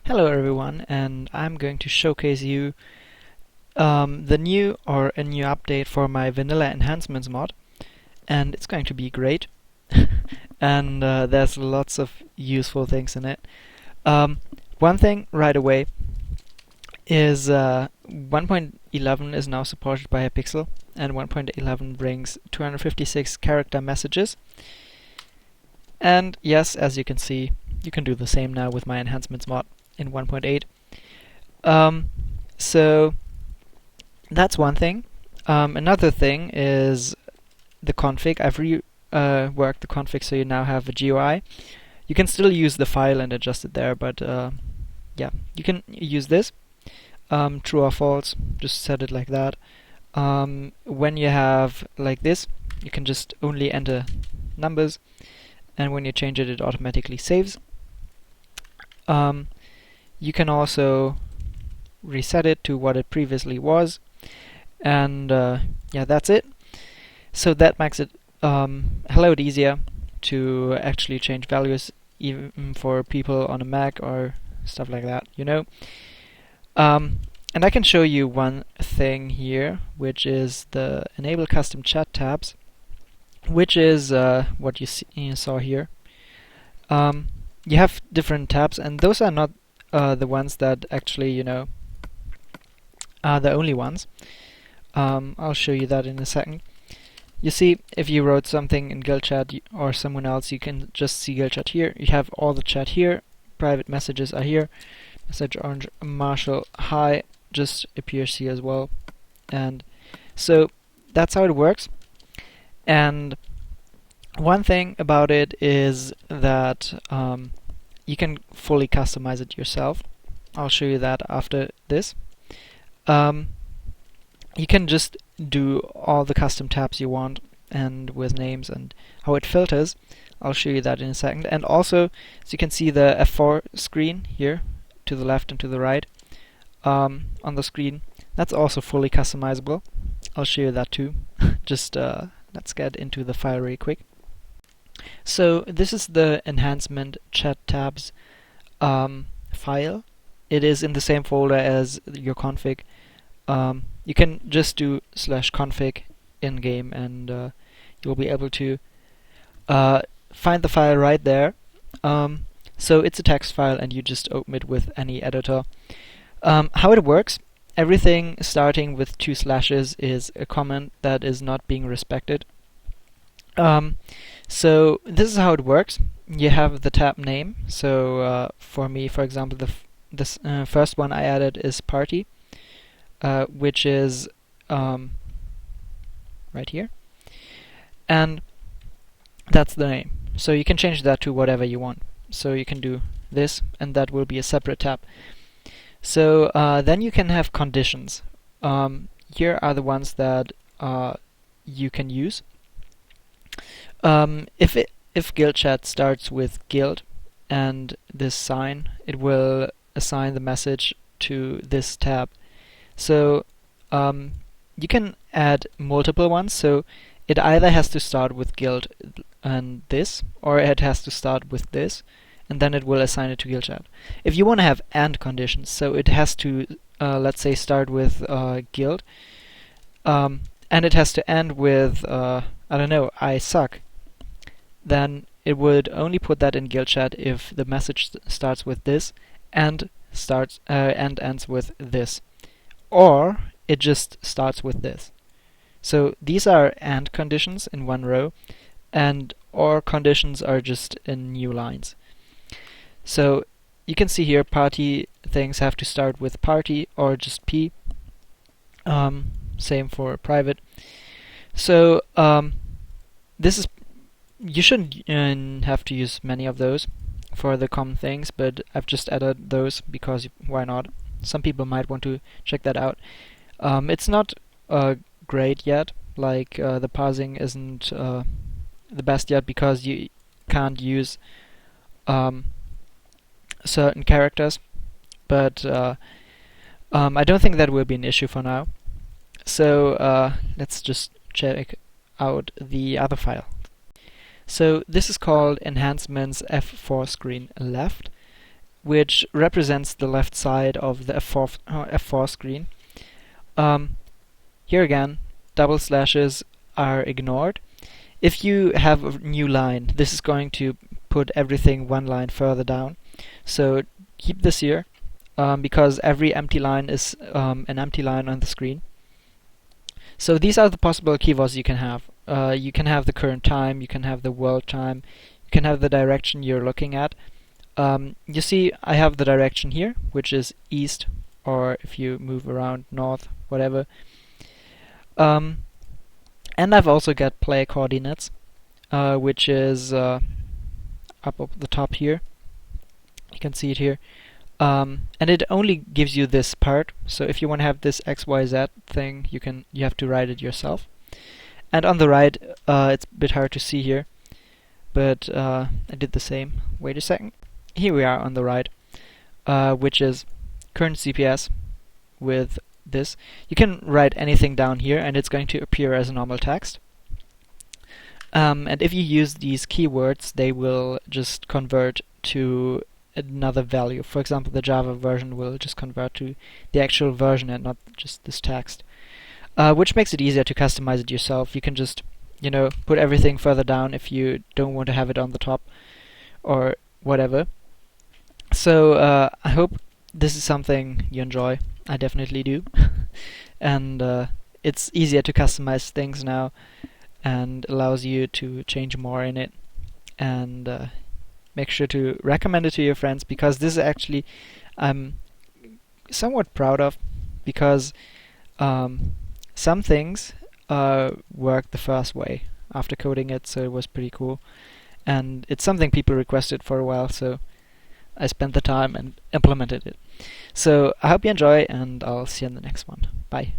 Hello everyone, and I'm going to showcase you a new update for my vanilla enhancements mod, and it's going to be great. And there's lots of useful things in it. One thing right away is 1.11 is now supported by a pixel, and 1.11 brings 256 character messages. And yes, as you can see, you can do the same now with my enhancements mod in 1.8. So that's one thing. Another thing is the config. I've reworked the config so you now have a GUI. You can still use the file and adjust it there, but yeah, you can use this. True or false, just set it like that. When you have like this, you can just only enter numbers, and when you change it, it automatically saves. You can also reset it to what it previously was, and yeah, that's it. So that makes it a lot easier to actually change values, even for people on a Mac or stuff like that, you know. And I can show you one thing here, which is the enable custom chat tabs, which is what you saw here. You have different tabs, and those are not the ones that actually, you know, are the only ones. I'll show you that in a second. You see, if you wrote something in guild chat or someone else, you can just see guild chat here. You have all the chat here. Private messages are here. Message orange Marshall hi just appears here as well. And so that's how it works. And one thing about it is that you can fully customize it yourself. I'll show you that after this. You can just do all the custom tabs you want, and with names and how it filters. I'll show you that in a second. And also, as you can see, the F4 screen here to the left and to the right on the screen, that's also fully customizable. I'll show you that too. Just let's get into the file really quick. So this is the enhancement chat tabs file. It is in the same folder as your config. You can just do /config in game, and you'll be able to find the file right there. So it's a text file, and you just open it with any editor. How it works: everything starting with 2 slashes is a comment that is not being respected. So this is how it works. You have the tab name. So for me, for example, this first one I added is party, which is right here, and that's the name. So you can change that to whatever you want. So you can do this, and that will be a separate tab. So then you can have conditions. Here are the ones that you can use. If guild chat starts with guild and this sign, it will assign the message to this tab. So you can add multiple ones. So it either has to start with guild and this, or it has to start with this, and then it will assign it to guild chat. If you want to have AND conditions, so it has to let's say start with guild, and it has to end with I don't know, I suck, then it would only put that in guild chat if the message starts with this and ends with this, or it just starts with this. So these are AND conditions in one row, and OR conditions are just in new lines. So you can see here party things have to start with party or just P. Same for private. So this is, you shouldn't have to use many of those for the common things, but I've just added those because why not? Some people might want to check that out. It's not great yet, like the parsing isn't the best yet, because you can't use certain characters, but I don't think that will be an issue for now. So let's just check out the other file. So this is called Enhancements F4 screen left, which represents the left side of the F4 screen. Here again, double slashes are ignored. If you have a new line, this is going to put everything one line further down. So keep this here, because every empty line is an empty line on the screen. So these are the possible keywords you can have. You can have the current time, you can have the world time, you can have the direction you're looking at. You see I have the direction here, which is east, or if you move around, north, whatever. And I've also got play coordinates, which is up the top here. You can see it here. And it only gives you this part, so if you want to have this XYZ thing, you have to write it yourself. And on the right, it's a bit hard to see here, but I did the same. Wait a second. Here we are on the right, which is current CPS with this. You can write anything down here and it's going to appear as normal text. And if you use these keywords, they will just convert to another value. For example, the Java version will just convert to the actual version and not just this text, which makes it easier to customize it yourself. You can just, put everything further down if you don't want to have it on the top or whatever. So I hope this is something you enjoy. I definitely do. And it's easier to customize things now and allows you to change more in it. And make sure to recommend it to your friends, because this is actually I'm somewhat proud of, because some things worked the first way after coding it, so it was pretty cool. And it's something people requested for a while, so I spent the time and implemented it. So I hope you enjoy, and I'll see you in the next one. Bye.